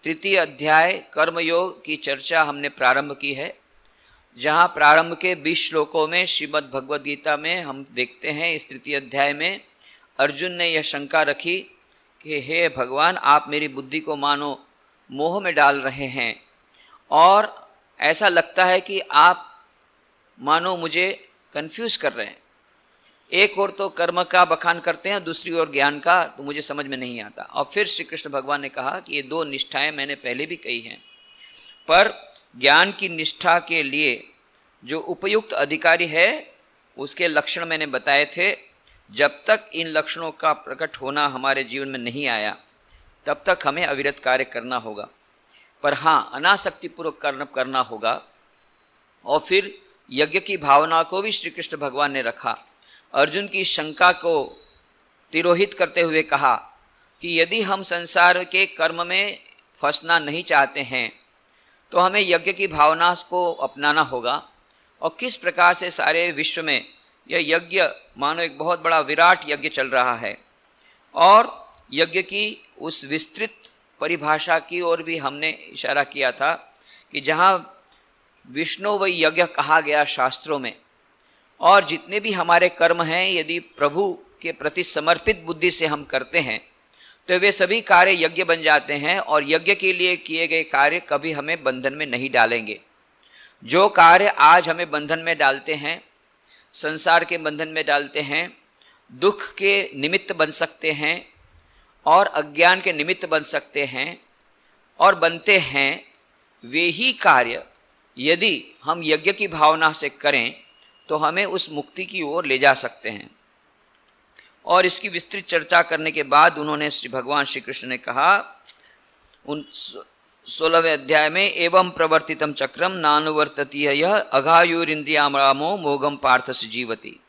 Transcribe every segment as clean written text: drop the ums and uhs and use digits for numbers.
तृतीय अध्याय कर्मयोग की चर्चा हमने प्रारंभ की है, जहां प्रारंभ के 20 श्लोकों में श्रीमद् भगवद गीता में हम देखते हैं, इस तृतीय अध्याय में अर्जुन ने यह शंका रखी कि हे भगवान, आप मेरी बुद्धि को मानो मोह में डाल रहे हैं और ऐसा लगता है कि आप मानो मुझे कंफ्यूज कर रहे हैं। एक ओर तो कर्म का बखान करते हैं, दूसरी ओर ज्ञान का, तो मुझे समझ में नहीं आता। और फिर श्री कृष्ण भगवान ने कहा कि ये दो निष्ठाएं मैंने पहले भी कही हैं, पर ज्ञान की निष्ठा के लिए जो उपयुक्त अधिकारी है उसके लक्षण मैंने बताए थे। जब तक इन लक्षणों का प्रकट होना हमारे जीवन में नहीं आया, तब तक हमें अविरत कार्य करना होगा। पर हाँ, अनासक्तिपूर्वक कर्म करना होगा। और फिर यज्ञ की भावना को भी श्री कृष्ण भगवान ने रखा। अर्जुन की शंका को तिरोहित करते हुए कहा कि यदि हम संसार के कर्म में फंसना नहीं चाहते हैं तो हमें यज्ञ की भावना को अपनाना होगा। और किस प्रकार से सारे विश्व में यह यज्ञ मानो एक बहुत बड़ा विराट यज्ञ चल रहा है, और यज्ञ की उस विस्तृत परिभाषा की ओर भी हमने इशारा किया था कि जहाँ विष्णु व यज्ञ कहा गया शास्त्रों में, और जितने भी हमारे कर्म हैं यदि प्रभु के प्रति समर्पित बुद्धि से हम करते हैं तो वे सभी कार्य यज्ञ बन जाते हैं, और यज्ञ के लिए किए गए कार्य कभी हमें बंधन में नहीं डालेंगे। जो कार्य आज हमें बंधन में डालते हैं, संसार के बंधन में डालते हैं, दुख के निमित्त बन सकते हैं और अज्ञान के निमित्त बन सकते हैं और बनते हैं, वे ही कार्य यदि हम यज्ञ की भावना से करें तो हमें उस मुक्ति की ओर ले जा सकते हैं। और इसकी विस्तृत चर्चा करने के बाद उन्होंने भगवान श्री कृष्ण ने कहा उन 16वें अध्याय में, एवं प्रवर्तितम चक्रम नानुवर्तति यह अघायुरिंद्रियामो मोघम पार्थ जीवति।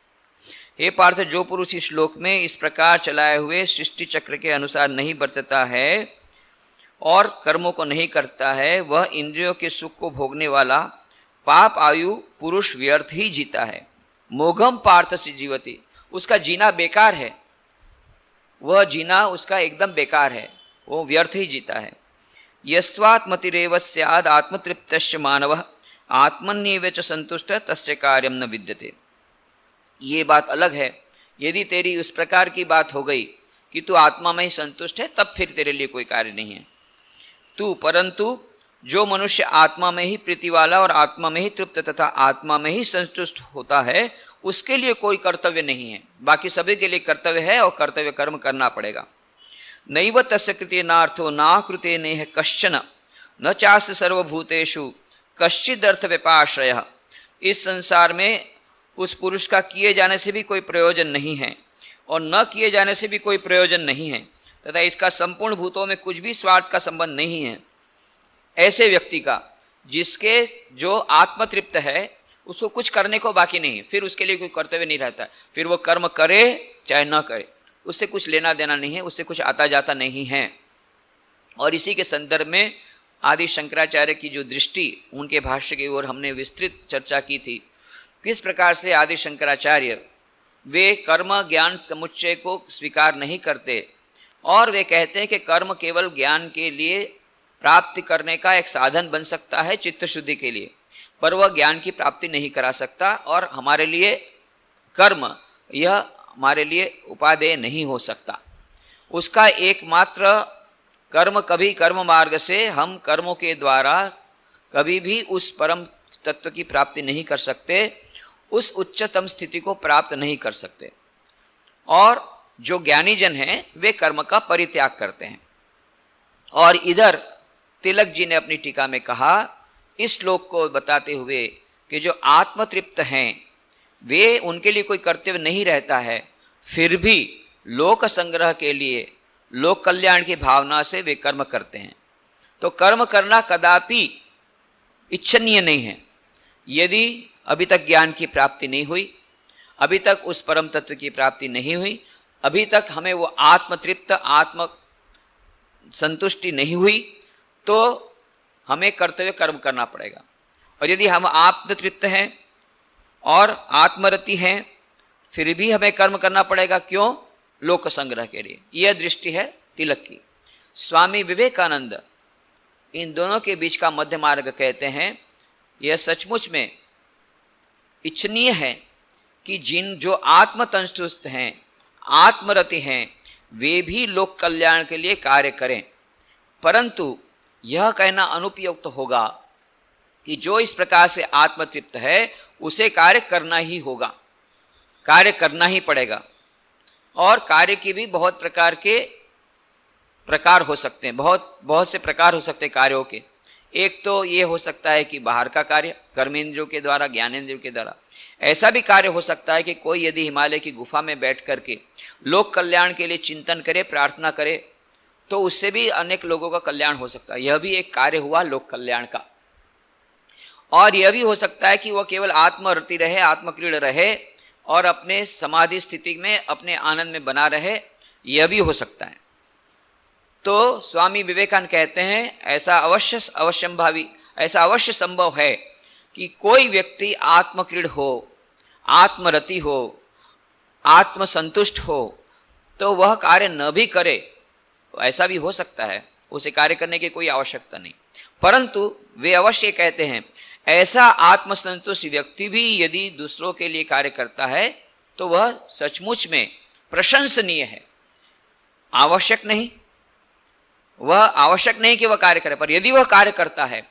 हे पार्थ, जो पुरुष इस श्लोक में इस प्रकार चलाए हुए सृष्टि चक्र के अनुसार नहीं बरतता है और कर्मों को नहीं करता है, वह इंद्रियों के सुख को भोगने वाला पाप आयु पुरुष व्यर्थ ही जीता है। मोघम पार्थ से जीवती, उसका जीना बेकार है, वह जीना उसका एकदम बेकार है, वो व्यर्थ ही जीता है। यस्वात्मतिरेव स्याद आत्मतृप्तस्य मानवः आत्मन्येव च संतुष्ट तस्य कार्यम न विद्यते। ये बात अलग है, यदि तेरी उस प्रकार की बात हो गई कि तू आत्मा में ही संतुष्ट है, तब फिर तेरे लिए कोई कार्य नहीं है तू। परंतु जो मनुष्य आत्मा में ही प्रीति वाला और आत्मा में ही तृप्त तथा आत्मा में ही संतुष्ट होता है, उसके लिए कोई कर्तव्य नहीं है। बाकी सभी के लिए कर्तव्य है और कर्तव्य कर्म करना पड़ेगा। नैव तस्य कृते नार्थो ना कृते नेह कश्चन न चास्य सर्वभूतेषु कश्चिदर्थ व्यपाश्रयः। इस संसार में उस पुरुष का किए जाने से भी कोई प्रयोजन नहीं है और न किए जाने से भी कोई प्रयोजन नहीं है, तथा इसका संपूर्ण भूतों में कुछ भी स्वार्थ का संबंध नहीं है। ऐसे व्यक्ति का जिसके जो आत्मतृप्त है, उसको कुछ करने को बाकी नहीं है, फिर उसके लिए कोई कर्तव्य नहीं रहता है। फिर वो कर्म करे चाहे न करे, उससे कुछ लेना देना नहीं है, उससे कुछ आता जाता नहीं है। और इसी के संदर्भ में आदि शंकराचार्य की जो दृष्टि, उनके भाष्य की ओर हमने विस्तृत चर्चा की थी। किस प्रकार से आदि शंकराचार्य वे कर्म ज्ञान समुच्चय को स्वीकार नहीं करते और वे कहते हैं कि कर्म केवल ज्ञान के लिए प्राप्ति करने का एक साधन बन सकता है चित्त शुद्धि के लिए, पर वह ज्ञान की प्राप्ति नहीं करा सकता, और हमारे लिए कर्म यह हमारे लिए उपादेय नहीं हो सकता। उसका एकमात्र कर्म, कभी कर्म मार्ग से हम कर्मों के द्वारा कभी भी उस परम तत्व की प्राप्ति नहीं कर सकते, उस उच्चतम स्थिति को प्राप्त नहीं कर सकते। और जो ज्ञानी जन हैं वे कर्म का परित्याग करते हैं। और इधर तिलक जी ने अपनी टीका में कहा, इस श्लोक को बताते हुए कि जो आत्मतृप्त हैं वे, उनके लिए कोई कर्तव्य नहीं रहता है, फिर भी लोक संग्रह के लिए, लोक कल्याण की भावना से वे कर्म करते हैं। तो कर्म करना कदापि इच्छनीय नहीं है। यदि अभी तक ज्ञान की प्राप्ति नहीं हुई, अभी तक उस परम तत्व की प्राप्ति नहीं हुई, अभी तक हमें वो आत्मतृप्त आत्म संतुष्टि नहीं हुई, तो हमें कर्तव्य कर्म करना पड़ेगा। और यदि हम आत्मतृप्त हैं और आत्मरति हैं, फिर भी हमें कर्म करना पड़ेगा। क्यों? लोक संग्रह के लिए। यह दृष्टि है तिलक की। स्वामी विवेकानंद इन दोनों के बीच का मध्य मार्ग कहते हैं। यह सचमुच में इच्छनीय है कि जो आत्मतंतुष्ट हैं, आत्मरति हैं, वे भी लोक कल्याण के लिए कार्य करें। परंतु यह कहना अनुपयुक्त होगा कि जो इस प्रकार से आत्मतृप्त है उसे कार्य करना ही होगा, कार्य करना ही पड़ेगा। और कार्य की भी बहुत प्रकार हो सकते हैं, बहुत से प्रकार हो सकते हैं कार्यों के। एक तो ये हो सकता है कि बाहर का कार्य कर्मेंद्रियों के द्वारा, ज्ञानेंद्रियों के द्वारा। ऐसा भी कार्य हो सकता है कि कोई यदि हिमालय की गुफा में बैठ करके लोक कल्याण के लिए चिंतन करे, प्रार्थना करे, तो उससे भी अनेक लोगों का कल्याण हो सकता है। यह भी एक कार्य हुआ लोक कल्याण का। और यह भी हो सकता है कि वह केवल आत्मरति रहे, आत्मक्रीड़ रहे और अपने समाधि स्थिति में अपने आनंद में बना रहे, यह भी हो सकता है। तो स्वामी विवेकानंद कहते हैं ऐसा अवश्य संभव है कि कोई व्यक्ति आत्मक्रीड़ हो, आत्मरति हो, आत्मसंतुष्ट हो, तो वह कार्य न भी करे, ऐसा भी हो सकता है। उसे कार्य करने की कोई आवश्यकता नहीं। परंतु वे अवश्य कहते हैं ऐसा आत्मसंतुष्ट व्यक्ति भी यदि दूसरों के लिए कार्य करता है तो वह सचमुच में प्रशंसनीय है। आवश्यक नहीं कि वह कार्य करे, पर यदि वह कार्य करता है,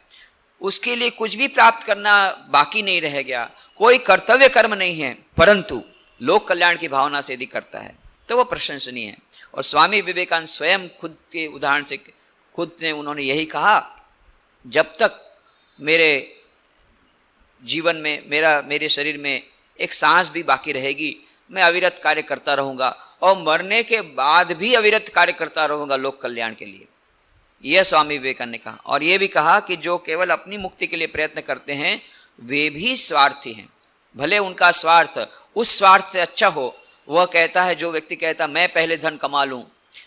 उसके लिए कुछ भी प्राप्त करना बाकी नहीं रह गया, कोई कर्तव्य कर्म नहीं है, परंतु लोक कल्याण की भावना से यदि करता है तो वह प्रशंसनीय है। और स्वामी विवेकानंद स्वयं खुद के उदाहरण से उन्होंने यही कहा, जब तक मेरे जीवन में, मेरे शरीर में एक सांस भी बाकी रहेगी, मैं अविरत कार्य करता रहूंगा और मरने के बाद भी अविरत कार्य करता रहूंगा लोक कल्याण के लिए। यह स्वामी विवेकानंद ने कहा। और यह भी कहा कि जो केवल अपनी मुक्ति के लिए प्रयत्न करते हैं वे भी स्वार्थी हैं, भले उनका स्वार्थ उस स्वार्थ से अच्छा हो। वह कहता है, जो व्यक्ति कहता मैं पहले धन कमा लूं,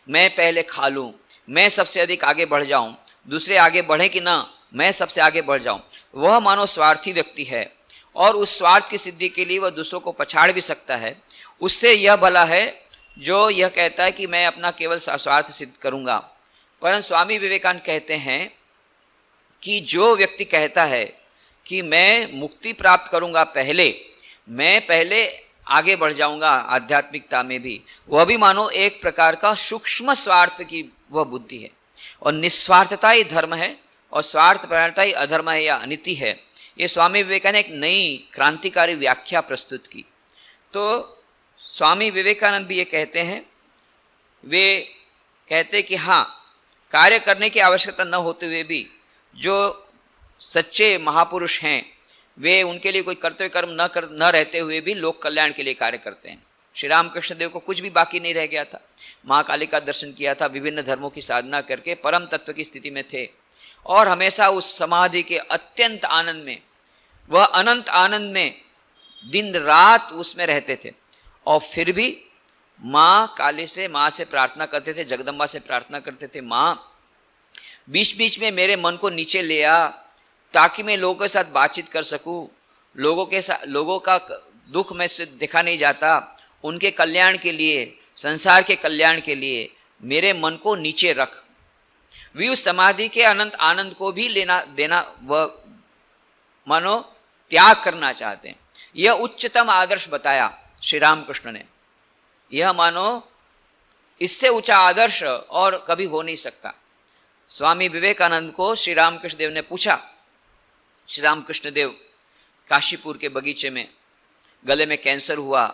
मैं पहले खा लूं, मैं सबसे अधिक आगे बढ़ जाऊं, दूसरे आगे बढ़े कि ना, मैं सबसे आगे बढ़ जाऊं, वह मानो स्वार्थी व्यक्ति है। और उस स्वार्थ की सिद्धि के लिए वह दूसरों को पछाड़ भी सकता है। उससे यह भला है जो यह कहता है कि मैं अपना केवल स्वार्थ सिद्ध करूंगा। परंतु स्वामी विवेकानंद कहते हैं कि जो व्यक्ति कहता है कि मैं मुक्ति प्राप्त करूंगा, मैं पहले आगे बढ़ जाऊंगा आध्यात्मिकता में भी, वह भी मानो एक प्रकार का सूक्ष्म स्वार्थ की वह बुद्धि है। और निस्वार्थता ही धर्म है और स्वार्थ परायणता ही अधर्म है या अनिति है। ये स्वामी विवेकानंद ने एक नई क्रांतिकारी व्याख्या प्रस्तुत की। तो स्वामी विवेकानंद भी ये कहते हैं, वे कहते कि हाँ, कार्य करने की आवश्यकता न होते हुए भी जो सच्चे महापुरुष हैं वे उनके लिए कोई कर्तव्य कर्म न रहते हुए भी लोक कल्याण के लिए कार्य करते हैं। श्री रामकृष्ण देव को कुछ भी बाकी नहीं रह गया था, माँ काली का दर्शन किया था, विभिन्न धर्मों की साधना करके परम तत्व की स्थिति में थे और हमेशा उस समाधि के अत्यंत आनंद में, वह अनंत आनंद में दिन रात उसमें रहते थे। और फिर भी माँ काली से, माँ से प्रार्थना करते थे, जगदम्बा से प्रार्थना करते थे, माँ बीच बीच में मेरे मन को नीचे ले आ ताकि मैं लोगों के साथ बातचीत कर सकूं, लोगों का दुख में से देखा नहीं जाता, उनके कल्याण के लिए, संसार के कल्याण के लिए मेरे मन को नीचे रख। वे उस समाधि के अनंत आनंद को भी लेना देना, वह मानो त्याग करना चाहते हैं। यह उच्चतम आदर्श बताया श्री रामकृष्ण ने। यह मानो इससे ऊंचा आदर्श और कभी हो नहीं सकता। स्वामी विवेकानंद को श्री रामकृष्ण देव ने पूछा, श्री रामकृष्ण देव काशीपुर के बगीचे में गले में कैंसर हुआ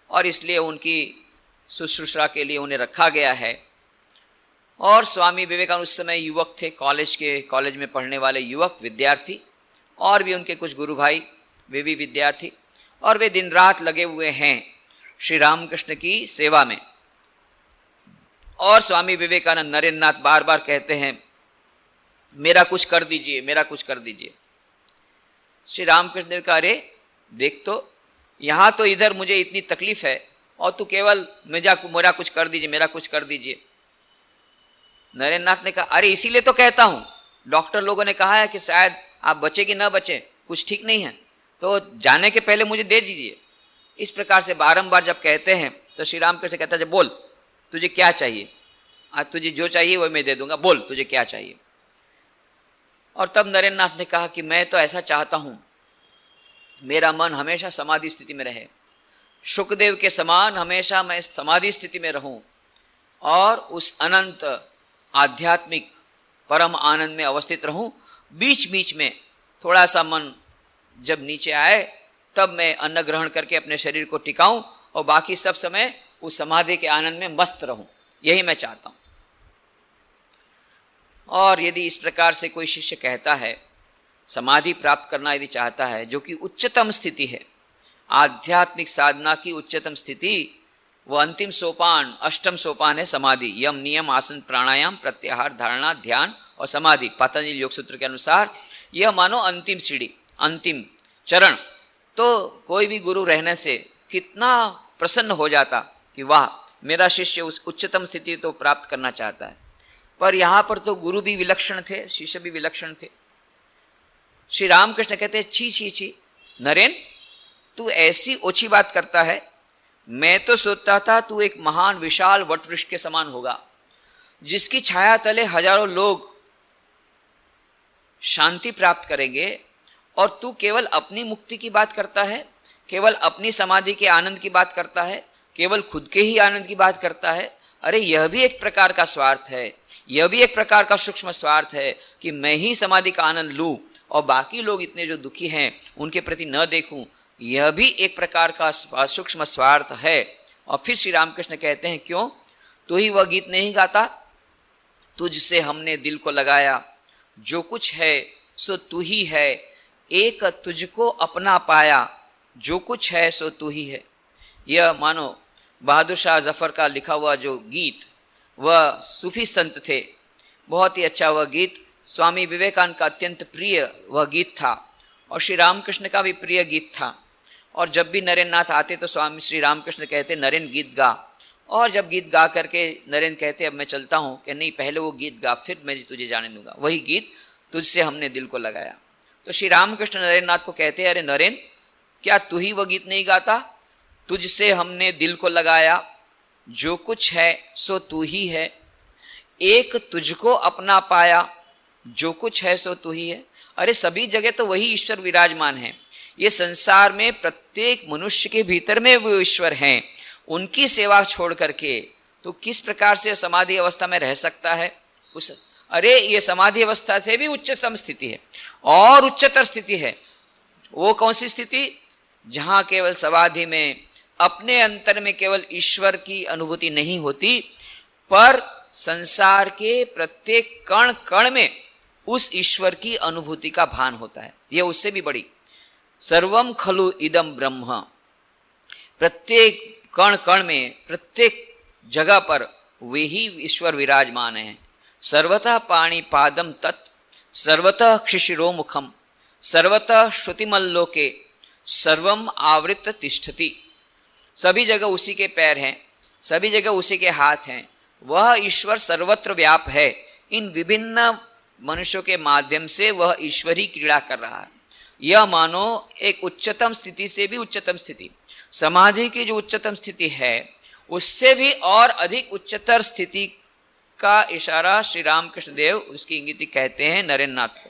और इसलिए उनकी शुश्रूषा के लिए उन्हें रखा गया है। और स्वामी विवेकानंद उस समय युवक थे, कॉलेज में पढ़ने वाले युवक विद्यार्थी, और भी उनके कुछ गुरु भाई वे भी विद्यार्थी, और वे दिन रात लगे हुए हैं श्री रामकृष्ण की सेवा में। और स्वामी विवेकानंद नरेंद्रनाथ बार बार कहते हैं मेरा कुछ कर दीजिए, मेरा कुछ कर दीजिए। श्री रामकृष्ण देव का, अरे देख तो, यहाँ तो इधर मुझे इतनी तकलीफ है और तू केवल मेरा कुछ कर दीजिए, मेरा कुछ कर दीजिए। नरेंद्रनाथ ने कहा, अरे इसीलिए तो कहता हूँ, डॉक्टर लोगों ने कहा है कि शायद आप बचे कि न बचे, कुछ ठीक नहीं है, तो जाने के पहले मुझे दे दीजिए। इस प्रकार से बारंबार जब कहते हैं तो श्री रामकृष्ण कहता है, बोल तुझे क्या चाहिए, आज तुझे जो चाहिए वही मैं दे दूंगा, बोल तुझे क्या चाहिए। और तब नरेंद्र नाथ ने कहा कि मैं तो ऐसा चाहता हूं, मेरा मन हमेशा समाधि स्थिति में रहे, शुकदेव के समान हमेशा मैं समाधि स्थिति में रहूं और उस अनंत आध्यात्मिक परम आनंद में अवस्थित रहूं। बीच बीच में थोड़ा सा मन जब नीचे आए तब मैं अन्न ग्रहण करके अपने शरीर को टिकाऊं और बाकी सब समय उस समाधि के आनंद में मस्त रहूं, यही मैं चाहता हूं। और यदि इस प्रकार से कोई शिष्य कहता है, समाधि प्राप्त करना यदि चाहता है, जो कि उच्चतम स्थिति है, आध्यात्मिक साधना की उच्चतम स्थिति, वो अंतिम सोपान, अष्टम सोपान है समाधि। यम नियम आसन प्राणायाम प्रत्याहार धारणा ध्यान और समाधि, पतंजलि योग सूत्र के अनुसार यह मानो अंतिम सीढ़ी, अंतिम चरण। तो कोई भी गुरु रहने से कितना प्रसन्न हो जाता कि वाह, मेरा शिष्य उस उच्चतम स्थिति तो प्राप्त करना चाहता है। पर यहां पर तो गुरु भी विलक्षण थे, शिष्य भी विलक्षण थे। श्री रामकृष्ण कहते, छी छी छी नरेन, तू ऐसी ओछी बात करता है। मैं तो सोचता था तू एक महान विशाल वटवृक्ष के समान होगा, जिसकी छाया तले हजारों लोग शांति प्राप्त करेंगे, और तू केवल अपनी मुक्ति की बात करता है, केवल अपनी समाधि के आनंद की बात करता है, केवल खुद के ही आनंद की बात करता है। अरे यह भी एक प्रकार का स्वार्थ है, यह भी एक प्रकार का सूक्ष्म स्वार्थ है कि मैं ही समाधि का आनंद लूं और बाकी लोग इतने जो दुखी हैं उनके प्रति न देखूं। यह भी एक प्रकार का सूक्ष्म स्वार्थ है। और फिर श्री रामकृष्ण कहते हैं, क्यों? तू ही वह गीत नहीं गाता, तुझसे हमने दिल को लगाया, जो कुछ है सो तू ही है, एक तुझको अपना पाया, जो कुछ है सो तू ही है। यह मानो बहादुर शाह जफर का लिखा हुआ जो गीत, वह सूफी संत थे, बहुत ही अच्छा वह गीत, स्वामी विवेकानंद का अत्यंत प्रिय वह गीत था और श्री रामकृष्ण का भी प्रिय गीत था। और जब भी नरेंद्र नाथ आते तो स्वामी श्री रामकृष्ण कहते, नरेंद्र गीत गा। और जब गीत गा करके नरेंद्र कहते, अब मैं चलता हूँ, कि नहीं पहले वो गीत गा, फिर मैं तुझे जाने दूंगा, वही गीत, तुझसे हमने दिल को लगाया। तो श्री रामकृष्ण नरेंद्र नाथ को कहते, अरे नरेंद्र, क्या तू ही वह गीत नहीं गाता? तुझसे हमने दिल को लगाया, जो कुछ है सो तू ही है, एक तुझको अपना पाया, जो कुछ है सो तू ही है। अरे सभी जगह तो वही ईश्वर विराजमान है। ये संसार में प्रत्येक मनुष्य के भीतर में वो ईश्वर हैं। उनकी सेवा छोड़ करके तो किस प्रकार से समाधि अवस्था में रह सकता है? अरे ये समाधि अवस्था से भी उच्चतम स्थिति है और उच्चतर स्थिति है। वो कौन सी स्थिति? जहां केवल समाधि में अपने अंतर में केवल ईश्वर की अनुभूति नहीं होती, पर संसार के प्रत्येक कण कण में उस ईश्वर की अनुभूति का भान होता है। यह उससे भी बड़ी, सर्वम खलु इदम ब्रह्म, प्रत्येक कण कण में प्रत्येक जगह पर वही ईश्वर विराजमान है। सर्वतः पाणी पादम तत्, सर्वतः क्षिशिरो मुखम, सर्वतः श्रुतिमल्लोके, सर्वम आवृत तिष्ठति। सभी जगह उसी के पैर हैं, सभी जगह उसी के हाथ हैं। वह ईश्वर सर्वत्र व्याप है। इन विभिन्न मनुष्यों के माध्यम से वह ईश्वरी क्रीड़ा कर रहा है। यह मानो एक उच्चतम स्थिति से भी उच्चतम स्थिति, समाधि की जो उच्चतम स्थिति है उससे भी और अधिक उच्चतर स्थिति का इशारा श्री रामकृष्ण देव उसकी इंगिती कहते हैं नरेंद्र नाथ को।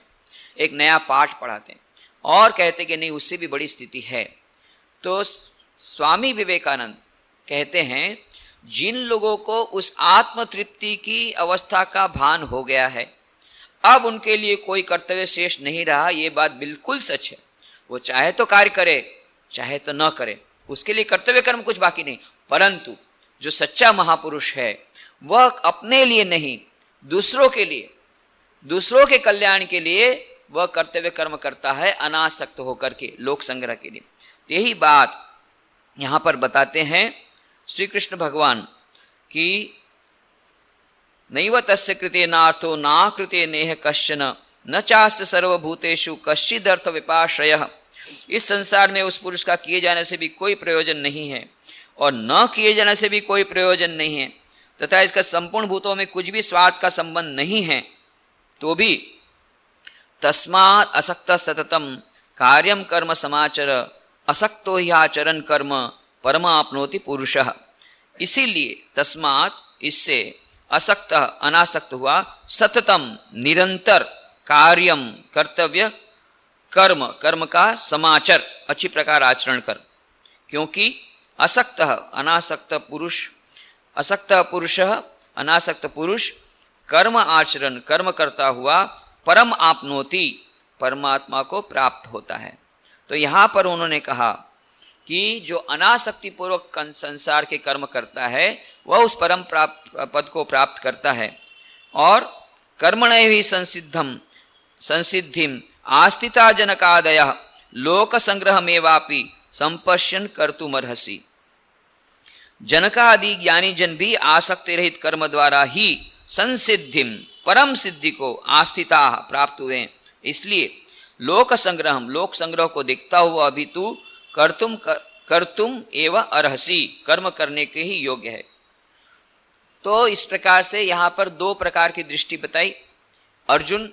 एक नया पाठ पढ़ाते हैं और कहते कि नहीं उससे भी बड़ी स्थिति है। तो स्वामी विवेकानंद कहते हैं, जिन लोगों को उस आत्म तृप्ति की अवस्था का भान हो गया है, अब उनके लिए कोई कर्तव्य शेष नहीं रहा। ये बात बिल्कुल सच है। वो चाहे तो कार्य करे, चाहे तो न करे, उसके लिए कर्तव्य कर्म कुछ बाकी नहीं। परंतु जो सच्चा महापुरुष है वह अपने लिए नहीं, दूसरों के लिए, दूसरों के कल्याण के लिए वह कर्तव्य कर्म करता है, अनासक्त होकर के लोक संग्रह के लिए। यही बात यहां पर बताते हैं श्री कृष्ण भगवान की, नैव तस्य कृते नार्थो ना कृते नेह कश्चन न चास्य सर्वभूतेषु कश्चिदर्थ विपाश्रयः। इस संसार में उस पुरुष का किए जाने से भी कोई प्रयोजन नहीं है और न किए जाने से भी कोई प्रयोजन नहीं है, तथा इसका संपूर्ण भूतों में कुछ भी स्वार्थ का संबंध नहीं है। तो भी तस्मात् असक्त सततम कार्यम कर्म समाचर, असक्तो ही आचरण कर्म परमाप्नोति पुरुषः। इसीलिए तस्मात्, इससे, असक्त अनासक्त हुआ, सततम निरंतर कार्यम कर्तव्य कर्म, कर्म का समाचर, अच्छी प्रकार आचरण कर। क्योंकि असक्त अनासक्त पुरुष, असक्त पुरुष अनासक्त पुरुष कर्म आचरण, कर्म करता हुआ परम आपनोति, परमात्मा को प्राप्त होता है। तो यहाँ पर उन्होंने कहा कि जो अनासक्ति पूर्वक संसार के कर्म करता है वह उस परम पद को प्राप्त करता है। और कर्मणे ही संसिद्धिम आस्थिता जनकादयः लोक संग्रहमेवापि संपश्यन कर्तुमर्हसि। जनकादि ज्ञानी जन भी आसक्ति रहित कर्म द्वारा ही संसिद्धिम, परम सिद्धि को आस्थिता प्राप्त हुए। इसलिए लोक संग्रह को देखता हुआ अभी तू कर्तुम एवं अर्हसि, कर्म करने के ही योग्य है। तो इस प्रकार से यहाँ पर दो प्रकार की दृष्टि बताई। अर्जुन,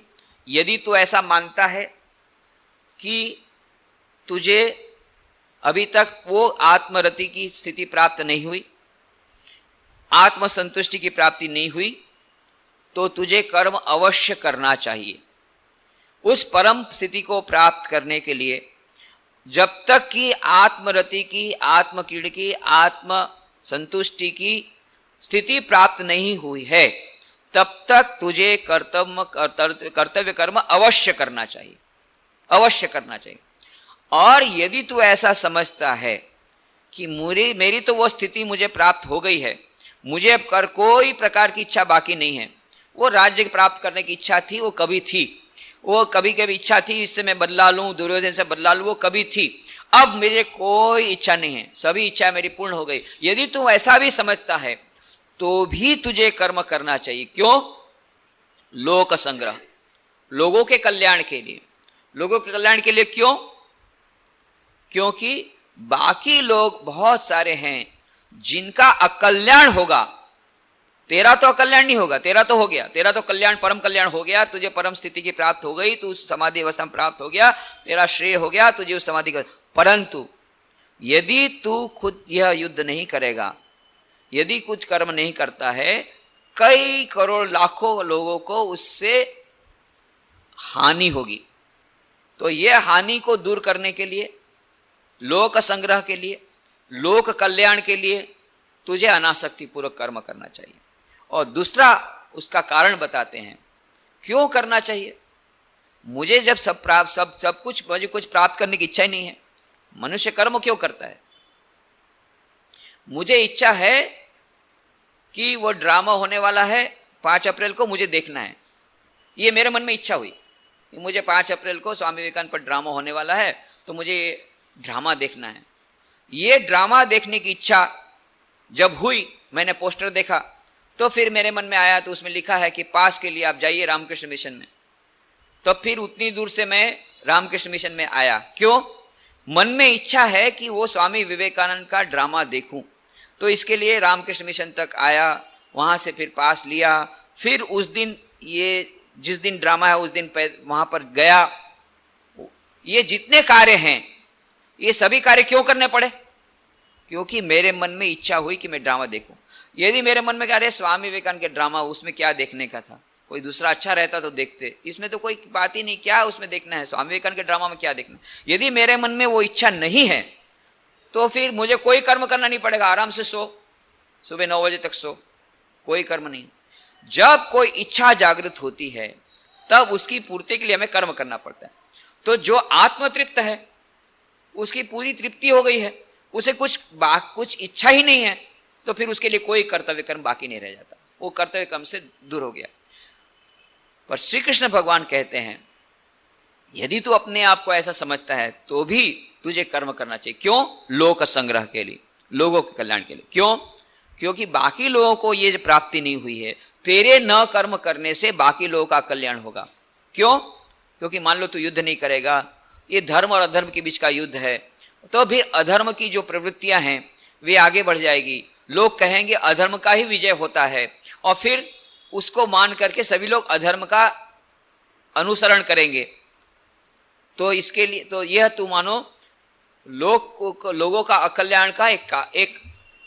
यदि तू ऐसा मानता है कि तुझे अभी तक वो आत्मरति की स्थिति प्राप्त नहीं हुई, आत्मसंतुष्टि की प्राप्ति नहीं हुई, तो तुझे कर्म अवश्य करना चाहिए। उस परम स्थिति को प्राप्त करने के लिए जब तक कि आत्मरति की, आत्मकीर्ण की, आत्म संतुष्टि की स्थिति प्राप्त नहीं हुई है, तब तक तुझे कर्तव्य कर्म अवश्य करना चाहिए, अवश्य करना चाहिए। और यदि तू ऐसा समझता है कि मेरी तो वो स्थिति मुझे प्राप्त हो गई है, मुझे अब कोई प्रकार की इच्छा बाकी नहीं है, वो राज्य प्राप्त करने की इच्छा थी, वो कभी थी, वो कभी कभी इच्छा थी इससे मैं बदला लूं, दुर्योधन से बदला लूं, वो कभी थी, अब मुझे कोई इच्छा नहीं है, सभी इच्छा मेरी पूर्ण हो गई। यदि तू ऐसा भी समझता है तो भी तुझे कर्म करना चाहिए। क्यों? लोक संग्रह, लोगों के कल्याण के लिए। लोगों के कल्याण के लिए क्यों? क्योंकि बाकी लोग बहुत सारे हैं जिनका अकल्याण होगा, तेरा तो अकल्याण नहीं होगा, तेरा तो हो गया, तेरा तो कल्याण, परम कल्याण हो गया, तुझे परम स्थिति की प्राप्त हो गई, तू समाधि अवस्था में प्राप्त हो गया, तेरा श्रेय हो गया, तुझे उस समाधि का। परंतु यदि तू खुद यह युद्ध नहीं करेगा, यदि कुछ कर्म नहीं करता है, कई करोड़ लाखों लोगों को उससे हानि होगी। तो यह हानि को दूर करने के लिए, लोक संग्रह के लिए, लोक कल्याण के लिए तुझे अनासक्ति पूर्वक कर्म करना चाहिए। और दूसरा उसका कारण बताते हैं क्यों करना चाहिए। मुझे जब सब कुछ, मुझे कुछ प्राप्त करने की इच्छा ही नहीं है, मनुष्य कर्म क्यों करता है? मुझे इच्छा है कि वो ड्रामा होने वाला है 5 अप्रैल को, मुझे देखना है, ये मेरे मन में इच्छा हुई कि मुझे 5 अप्रैल को स्वामी विवेकानंद पर ड्रामा होने वाला है, तो मुझे ड्रामा देखना है। ये ड्रामा देखने की इच्छा जब हुई, मैंने पोस्टर देखा, तो फिर मेरे मन में आया, तो उसमें लिखा है कि पास के लिए आप जाइए रामकृष्ण मिशन में। तो फिर उतनी दूर से मैं रामकृष्ण मिशन में आया। क्यों? मन में इच्छा है कि वो स्वामी विवेकानंद का ड्रामा देखूं, तो इसके लिए रामकृष्ण मिशन तक आया, वहां से फिर पास लिया, फिर उस दिन, ये जिस दिन ड्रामा है उस दिन वहां पर गया। ये जितने कार्य हैं, ये सभी कार्य क्यों करने पड़े? क्योंकि मेरे मन में इच्छा हुई कि मैं ड्रामा देखूं। यदि मेरे मन में क्या रहे, स्वामी विवेकानंद के ड्रामा, उसमें क्या देखने का था, कोई दूसरा अच्छा रहता तो देखते, इसमें तो कोई बात ही नहीं, क्या उसमें देखना है, स्वामी विवेकानंद के ड्रामा में क्या देखना। यदि मेरे मन में वो इच्छा नहीं है तो फिर मुझे कोई कर्म करना नहीं पड़ेगा, आराम से सो, सुबह 9 बजे तक सो, कोई कर्म नहीं। जब कोई इच्छा जागृत होती है तब उसकी पूर्ति के लिए हमें कर्म करना पड़ता है। तो जो आत्मतृप्त है उसकी पूरी तृप्ति हो गई है, उसे कुछ इच्छा ही नहीं है, तो फिर उसके लिए कोई कर्तव्य कर्म बाकी नहीं रह जाता, वो कर्तव्य कर्म से दूर हो गया। पर श्री कृष्ण भगवान कहते हैं यदि तू अपने आप को ऐसा समझता है तो भी तुझे कर्म करना चाहिए। क्यों? लोक संग्रह के लिए, लोगों के कल्याण के लिए। क्यों? क्योंकि बाकी लोगों को ये प्राप्ति नहीं हुई है, तेरे न कर्म करने से बाकी लोगों का कल्याण होगा। क्यों? क्योंकि मान लो तू युद्ध नहीं करेगा, ये धर्म और अधर्म के बीच का युद्ध है, तो फिर अधर्म की जो प्रवृत्तियां हैं वे आगे बढ़ जाएगी, लोग कहेंगे अधर्म का ही विजय होता है, और फिर उसको मान करके सभी लोग अधर्म का अनुसरण करेंगे। तो इसके लिए तो यह तू मानो लोगों का अकल्याण का एक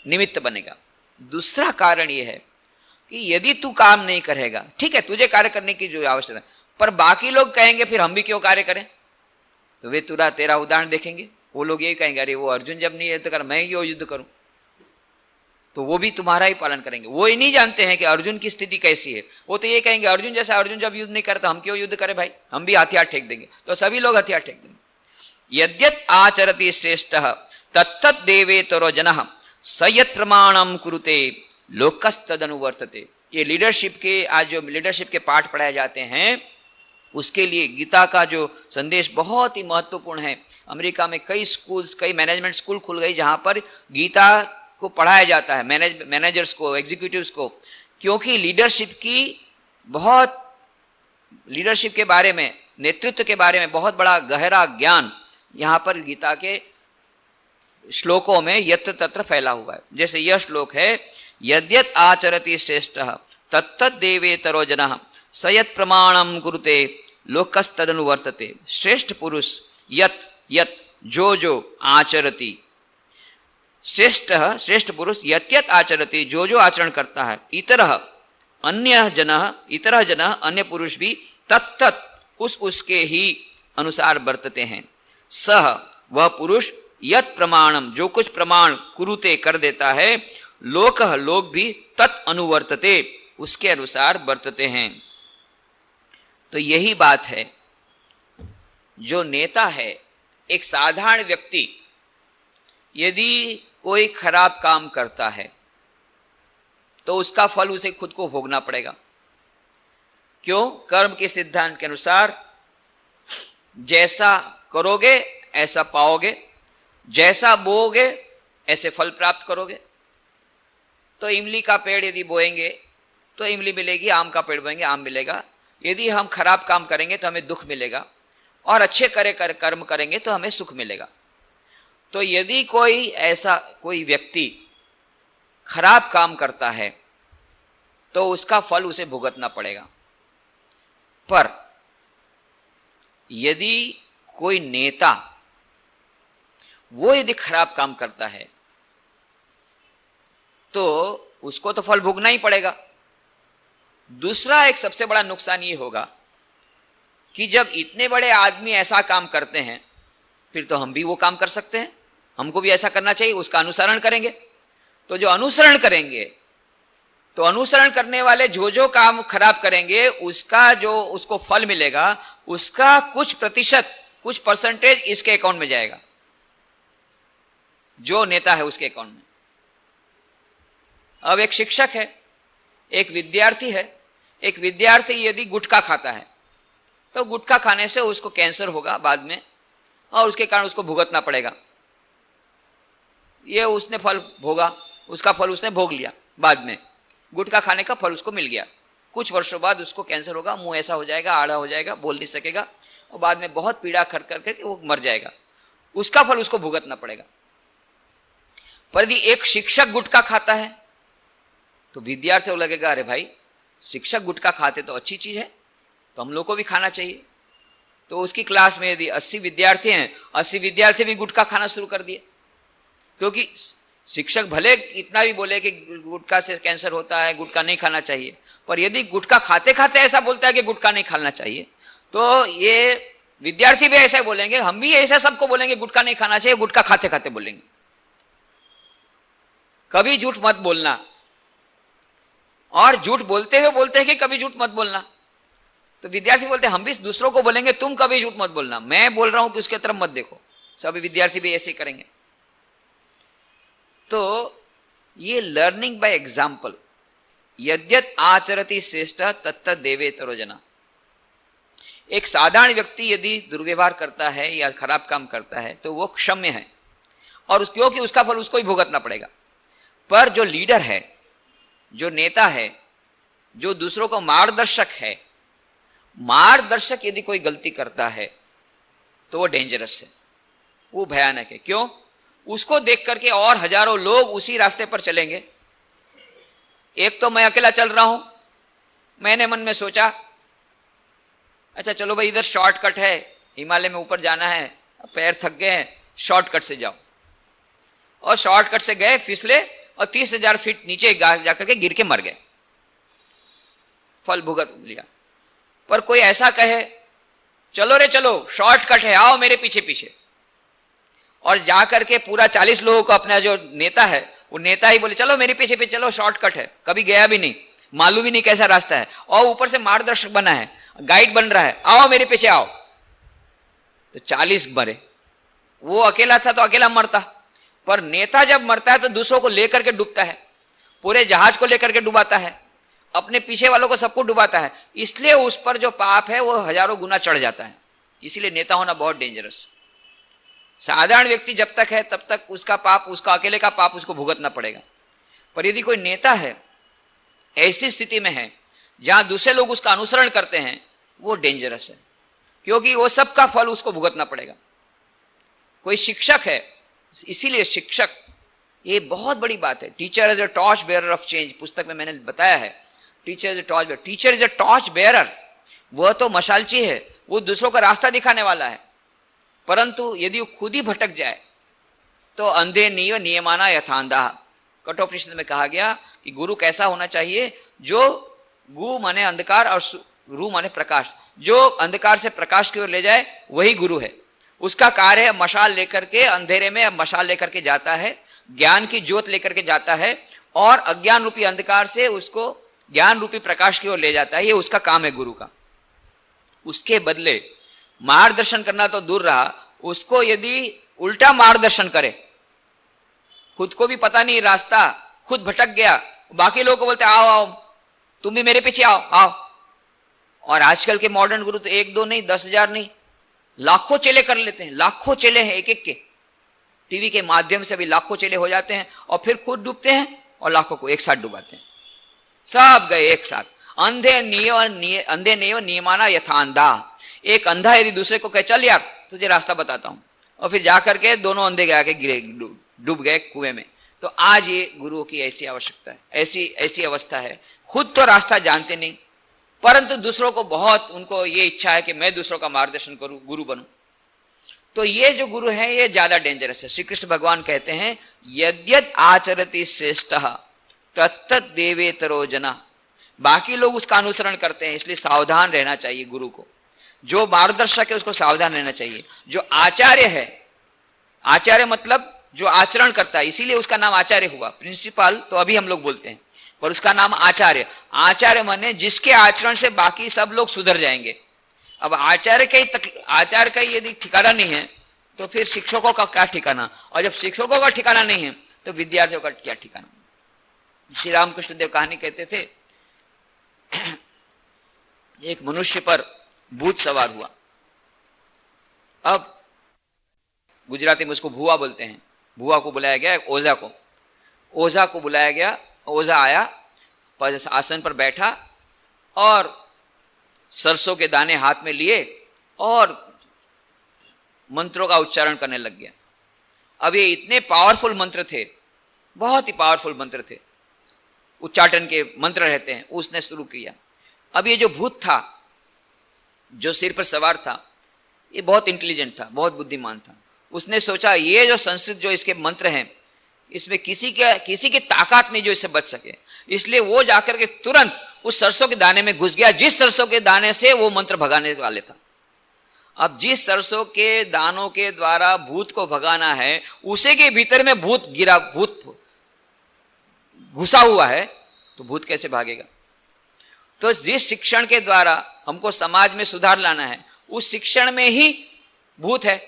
निमित्त बनेगा। दूसरा कारण यह है कि यदि तू काम नहीं करेगा, ठीक है, तुझे कार्य करने की जो आवश्यकता है, पर बाकी लोग कहेंगे फिर हम भी क्यों कार्य करें, तो वे तेरा उदाहरण देखेंगे, वो लोग यही कहेंगे अरे वो अर्जुन जब नहीं है तो कर मैं क्यों युद्ध करूं, तो वो भी तुम्हारा ही पालन करेंगे। वो ही नहीं जानते हैं कि अर्जुन की स्थिति कैसी है, वो तो ये कहेंगे अर्जुन जैसा अर्जुन जब युद्ध नहीं करता हम क्यों युद्ध करें भाई, हम भी हथियार फेंक देंगे, तो सभी लोग हथियार फेंक देंगे। यद्यत आचरति श्रेष्ठ तत्तत् देवेतरो जनः सयत् प्रमाणम कुरुते लोकस्तदनुवर्तते। ये लीडरशिप के आज जो लीडरशिप के पाठ पढ़ाए जाते हैं उसके लिए गीता का जो संदेश बहुत ही महत्वपूर्ण है। अमेरिका में कई स्कूल्स, कई मैनेजमेंट स्कूल खुल गई जहां पर गीता को पढ़ाया जाता है, मैनेजर्स को, एग्जीक्यूटिव्स को, क्योंकि लीडरशिप के बारे में, नेतृत्व के बारे में बहुत बड़ा गहरा ज्ञान यहां पर गीता के श्लोकों में यत्र तत्र फैला हुआ है। जैसे यह श्लोक है, यद्यत आचरति श्रेष्ठ तत्तत् देवेतरो जनः सयत् प्रमाणम कुरुते लोकस्तदनुवर्तते। श्रेष्ठ पुरुष यत यत जो जो आचरति, श्रेष्ठ पुरुष यत्यत आचरति जो जो आचरण करता है, इतरः अन्य जन अन्य पुरुष भी तत्तत् उसके ही अनुसार बरतते हैं। सह वह पुरुष यत प्रमाणम जो कुछ प्रमाण कुरुते कर देता है, लोग भी तत् अनुवर्तते उसके अनुसार बरतते हैं। तो यही बात है, जो नेता है, एक साधारण व्यक्ति यदि कोई खराब काम करता है तो उसका फल उसे खुद को भोगना पड़ेगा। क्यों? कर्म के सिद्धांत के अनुसार जैसा करोगे ऐसा पाओगे, जैसा बोओगे ऐसे फल प्राप्त करोगे। तो इमली का पेड़ यदि बोएंगे तो इमली मिलेगी, आम का पेड़ बोएंगे आम मिलेगा। यदि हम खराब काम करेंगे तो हमें दुख मिलेगा, और अच्छे कर्म करेंगे तो हमें सुख मिलेगा। तो यदि कोई व्यक्ति खराब काम करता है तो उसका फल उसे भुगतना पड़ेगा। पर यदि कोई नेता वो यदि खराब काम करता है तो उसको तो फल भोगना ही पड़ेगा। दूसरा एक सबसे बड़ा नुकसान ये होगा कि जब इतने बड़े आदमी ऐसा काम करते हैं फिर तो हम भी वो काम कर सकते हैं, हमको भी ऐसा करना चाहिए, उसका अनुसरण करेंगे। तो जो अनुसरण करेंगे, तो अनुसरण करने वाले जो काम खराब करेंगे उसका जो उसको फल मिलेगा उसका कुछ प्रतिशत, कुछ परसेंटेज इसके अकाउंट में जाएगा, जो नेता है उसके अकाउंट में। अब एक शिक्षक है, एक विद्यार्थी है। एक विद्यार्थी यदि गुटखा खाता है तो गुटखा खाने से उसको कैंसर होगा बाद में, और उसके कारण उसको भुगतना पड़ेगा। ये उसने फल भोगा, उसका फल उसने भोग लिया। बाद में गुटखा खाने का फल उसको मिल गया, कुछ वर्षों बाद उसको कैंसर होगा, मुंह ऐसा हो जाएगा, आड़ा हो जाएगा, बोल नहीं सकेगा, और बाद में बहुत पीड़ा कर करके वो मर जाएगा। उसका फल उसको भुगतना पड़ेगा। पर यदि एक शिक्षक गुटखा खाता है तो विद्यार्थी को लगेगा अरे भाई शिक्षक गुटखा खाते तो अच्छी चीज है, तो हम लोग को भी खाना चाहिए। तो उसकी क्लास में यदि 80 विद्यार्थी हैं, 80 विद्यार्थी भी गुटखा खाना शुरू कर दिए, क्योंकि शिक्षक भले इतना भी बोले कि गुटखा से कैंसर होता है, गुटखा नहीं खाना चाहिए, पर यदि गुटखा खाते खाते ऐसा बोलता है कि गुटखा नहीं खाना चाहिए, तो ये विद्यार्थी भी ऐसा बोलेंगे, हम भी ऐसा सबको बोलेंगे गुटखा नहीं खाना चाहिए, गुटखा खाते खाते बोलेंगे। कभी झूठ मत बोलना, और झूठ बोलते हुए बोलते हैं कि कभी झूठ मत बोलना। तो विद्यार्थी बोलते हैं हम भी दूसरों को बोलेंगे तुम कभी झूठ मत बोलना, मैं बोल रहा हूं कि उसके तरफ मत देखो। सभी विद्यार्थी भी ऐसे करेंगे। तो ये लर्निंग बाय एग्जाम्पल, यद्यत आचरति श्रेष्ठ तत्त देवेतरो जना। एक साधारण व्यक्ति यदि दुर्व्यवहार करता है या खराब काम करता है तो वो क्षम्य है, और क्योंकि उसका फल उसको ही भुगतना पड़ेगा। पर जो लीडर है, जो नेता है, जो दूसरों को मार्गदर्शक है, मार्गदर्शक यदि कोई गलती करता है तो वो डेंजरस है, वो भयानक है। क्यों? उसको देख करके और हजारों लोग उसी रास्ते पर चलेंगे। एक तो मैं अकेला चल रहा हूं, मैंने मन में सोचा अच्छा चलो भाई इधर शॉर्टकट है, हिमालय में ऊपर जाना है, पैर थक गए हैं, शॉर्टकट से जाओ। और शॉर्टकट से गए, फिसले और 30,000 फीट नीचे जाकर के गिर के मर गए, फल भुगत लिया। पर कोई ऐसा कहे चलो रे चलो शॉर्टकट है, आओ मेरे पीछे पीछे, और जाकर के पूरा 40 लोगों को, अपना जो नेता है वो नेता ही बोले चलो मेरे पीछे पीछे चलो, शॉर्टकट है, कभी गया भी नहीं, मालूम भी नहीं कैसा रास्ता है, और ऊपर से मार्गदर्शक बना है, गाइड बन रहा है, आओ मेरे पीछे आओ, तो 40 मरे। वो अकेला था तो अकेला मरता, पर नेता जब मरता है तो दूसरों को लेकर के डूबता है, पूरे जहाज को लेकर के डुबाता है, अपने पीछे वालों को सबको डुबाता है, इसलिए उस पर जो पाप है वो हजारों गुना चढ़ जाता है। इसीलिए नेता होना बहुत डेंजरस। साधारण व्यक्ति जब तक है तब तक उसका पाप, उसका अकेले का पाप उसको भुगतना पड़ेगा, पर यदि कोई नेता है, ऐसी स्थिति में है जहां दूसरे लोग उसका अनुसरण करते हैं, वो डेंजरस है, क्योंकि वो सबका फल उसको भुगतना पड़ेगा। कोई शिक्षक है, इसीलिए शिक्षक, ये बहुत बड़ी बात है। Teacher is a torch bearer of change, पुस्तक में मैंने बताया है, teacher is a torch bearer, teacher is a torch bearer. वह तो मशालची है, वो दूसरों का रास्ता दिखाने वाला है, परंतु यदि वो खुद ही भटक जाए तो अंधे नीव नियमाना यथांधा, कठोपनिषद में कहा गया कि गुरु कैसा होना चाहिए, जो गु माने अंधकार और रू माने प्रकाश, जो अंधकार से प्रकाश की ओर ले जाए वही गुरु है। उसका कार्य है मशाल लेकर के, अंधेरे में मशाल लेकर के जाता है, ज्ञान की ज्योत लेकर के जाता है, और अज्ञान रूपी अंधकार से उसको ज्ञान रूपी प्रकाश की ओर ले जाता है। ये उसका काम है गुरु का। उसके बदले मार्गदर्शन करना तो दूर रहा, उसको यदि उल्टा मार्गदर्शन करे, खुद को भी पता नहीं रास्ता, खुद भटक गया, बाकी लोगों को बोलते आओ आओ तुम भी मेरे पीछे आओ आओ। और आजकल के मॉडर्न गुरु तो 1-2 नहीं, 10,000 नहीं, लाखों चेले कर लेते हैं, लाखों चेले हैं एक एक के, टीवी के माध्यम से भी लाखों चेले हो जाते हैं, और फिर खुद डूबते हैं और लाखों को एक साथ डुबाते हैं, सब गए एक साथ। अंधे नेव नियमाना यथांधा, एक अंधा यदि दूसरे को कहे चल यार तुझे रास्ता बताता हूं, और फिर जाकर के दोनों अंधे जाके गिरे, डूब गए कुएं में। तो आज ये गुरुओं की ऐसी आवश्यकता है, ऐसी अवस्था है, खुद तो रास्ता जानते नहीं, परंतु दूसरों को बहुत, उनको ये इच्छा है कि मैं दूसरों का मार्गदर्शन करूं, गुरु बनूं। तो ये जो गुरु है ये ज्यादा डेंजरस है। श्री कृष्ण भगवान कहते हैं यद्यद आचरति श्रेष्ठ तत्तत् देवेतरो जना, बाकी लोग उसका अनुसरण करते हैं, इसलिए सावधान रहना चाहिए गुरु को। जो मार्गदर्शक है उसको सावधान रहना चाहिए। जो आचार्य है, आचार्य मतलब जो आचरण करता है, इसीलिए उसका नाम आचार्य हुआ। प्रिंसिपल तो अभी हम लोग बोलते हैं, पर उसका नाम आचार्य। आचार्य माने जिसके आचरण से बाकी सब लोग सुधर जाएंगे। अब आचार्य का ही यदि ठिकाना नहीं है तो फिर शिक्षकों का क्या ठिकाना, और जब शिक्षकों का ठिकाना नहीं है तो विद्यार्थियों का क्या ठिकाना। श्री रामकृष्ण देव कहानी कहते थे, एक मनुष्य पर भूत सवार हुआ। अब गुजराती में उसको भुआ बोलते हैं। भुआ को बुलाया गया, ओझा को बुलाया गया। ओझा आया, आसन पर बैठा और सरसों के दाने हाथ में लिए और मंत्रों का उच्चारण करने लग गया। अब ये इतने पावरफुल मंत्र थे, बहुत ही पावरफुल मंत्र थे, उच्चाटन के मंत्र रहते हैं। उसने शुरू किया। अब ये जो भूत था, जो सिर पर सवार था, ये बहुत इंटेलिजेंट था, बहुत बुद्धिमान था। उसने सोचा ये जो संस्कृत जो इसके मंत्र हैं, इसमें किसी की ताकत नहीं जो इससे बच सके, इसलिए वो जाकर के तुरंत उस सरसों के दाने में घुस गया, जिस सरसों के दाने से वो मंत्र भगाने वाले था। अब जिस सरसों के दानों के द्वारा भूत को भगाना है, उसी के भीतर में भूत घुसा हुआ है, तो भूत कैसे भागेगा। तो जिस शिक्षण के द्वारा हमको समाज में सुधार लाना है, उस शिक्षण में ही भूत है,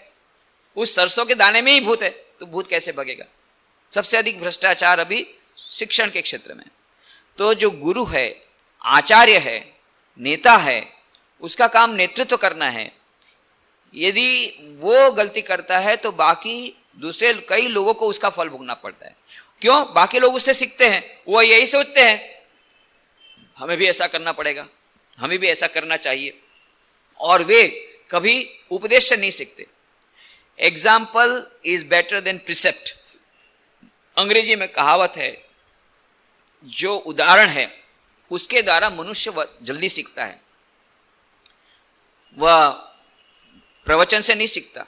उस सरसों के दाने में ही भूत है, तो भूत कैसे भगेगा। सबसे अधिक भ्रष्टाचार अभी शिक्षण के क्षेत्र में। तो जो गुरु है, आचार्य है, नेता है, उसका काम नेतृत्व करना है। यदि वो गलती करता है तो बाकी दूसरे कई लोगों को उसका फल भोगना पड़ता है। क्यों? बाकी लोग उससे सीखते हैं, वो यही सोचते हैं हमें भी ऐसा करना पड़ेगा, हमें भी ऐसा करना चाहिए, और वे कभी उपदेश से नहीं सीखते। Example is better than precept. अंग्रेजी में कहावत है, जो उदाहरण है उसके द्वारा मनुष्य जल्दी सीखता है, वह प्रवचन से नहीं सीखता,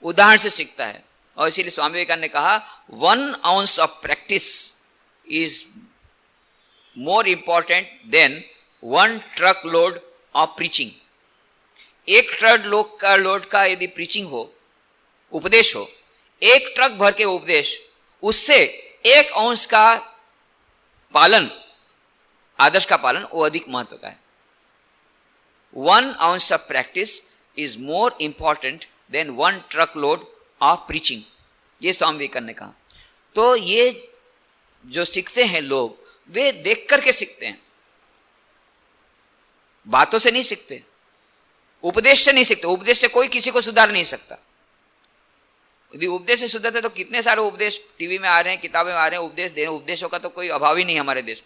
उदाहरण से सीखता है। और इसीलिए स्वामी विवेकानंद ने कहा 1 ounce of practice is more important than 1 truckload of preaching. एक ट्रक लोड का यदि प्रीचिंग हो, उपदेश हो, एक ट्रक भर के उपदेश, उससे 1 अंश का पालन, आदर्श का पालन, वो अधिक महत्व का है। 1 ounce of practice is more important than 1 truckload of preaching। ये स्वामी विवेकानंद ने कहा। तो ये जो सीखते हैं लोग, वे देख करके सीखते हैं, बातों से नहीं सीखते, उपदेश से नहीं सीखते। उपदेश से कोई किसी को सुधार नहीं सकता। यदि उपदेश से सुधरते तो कितने सारे उपदेश टीवी में आ रहे हैं, किताबें में आ रहे हैं, उपदेश दे रहे हैं। उपदेशों का तो कोई अभाव ही नहीं हमारे देश।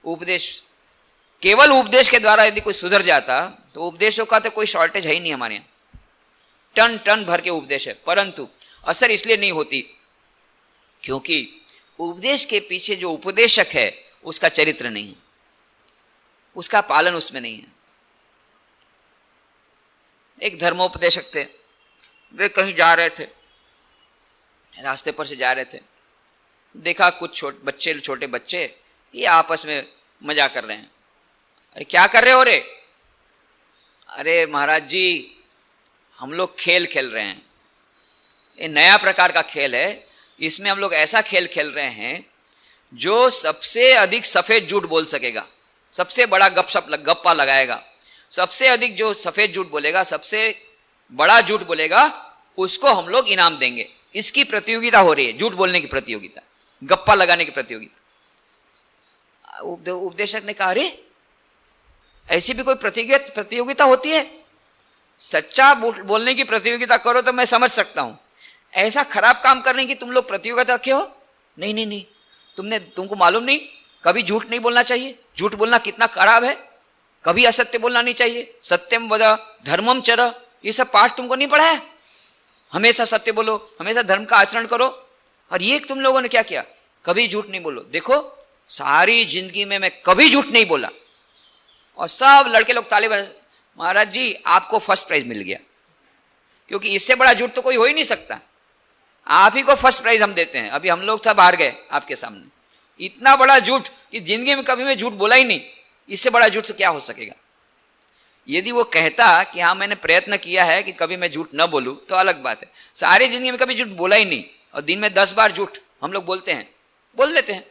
उपदेश, केवल उपदेश के द्वारा यदि कोई सुधर जाता तो उपदेशों का तो कोई शॉर्टेज है ही नहीं हमारे यहाँ। टन टन भर के उपदेश है, परंतु असर इसलिए नहीं होती क्योंकि उपदेश के पीछे जो उपदेशक है उसका चरित्र नहीं है, उसका पालन उसमें नहीं है। एक धर्मोपदेशक थे, वे कहीं जा रहे थे, रास्ते पर से जा रहे थे, देखा कुछ छोटे बच्चे ये आपस में मजा कर रहे हैं। अरे क्या कर रहे हो रे? अरे महाराज जी, हम लोग खेल खेल रहे हैं, ये नया प्रकार का खेल है, इसमें हम लोग ऐसा खेल खेल रहे हैं जो सबसे अधिक सफेद झूठ बोल सकेगा, सबसे बड़ा गप्पा लगाएगा, सबसे अधिक जो सफेद झूठ बोलेगा, सबसे बड़ा झूठ बोलेगा, उसको हम लोग इनाम देंगे। इसकी प्रतियोगिता हो रही है, झूठ बोलने की प्रतियोगिता, गप्पा लगाने की प्रतियोगिता। उपदेशक ने कहा, अरे ऐसी भी कोई प्रतियोगिता होती है? सच्चा बोलने की प्रतियोगिता करो तो मैं समझ सकता हूं, ऐसा खराब काम करने की तुम लोग प्रतियोगिता रखे हो? नहीं नहीं नहीं, तुमको मालूम नहीं, कभी झूठ नहीं बोलना चाहिए, झूठ बोलना कितना खराब है, कभी असत्य बोलना नहीं चाहिए, सत्यम वद धर्मम चर, ये सब पाठ तुमको नहीं पढ़ा है? हमेशा सत्य बोलो, हमेशा धर्म का आचरण करो। और ये तुम लोगों ने क्या किया, कभी झूठ नहीं बोलो। देखो सारी जिंदगी में मैं कभी झूठ नहीं बोला, और सब लड़के लोग ताली बजा, महाराज जी आपको फर्स्ट प्राइज मिल गया, क्योंकि इससे बड़ा झूठ तो कोई हो ही नहीं सकता, आप ही को फर्स्ट प्राइज हम देते हैं। अभी हम लोग सब हार गए आपके सामने, इतना बड़ा झूठ कि जिंदगी में कभी मैं झूठ बोला ही नहीं, इससे बड़ा झूठ तो क्या हो सकेगा। यदि वो कहता कि हाँ मैंने प्रयत्न किया है कि कभी मैं झूठ न बोलूं तो अलग बात है, सारी जिंदगी में कभी झूठ बोला ही नहीं, और दिन में 10 बार झूठ हम लोग बोलते हैं, बोल देते हैं।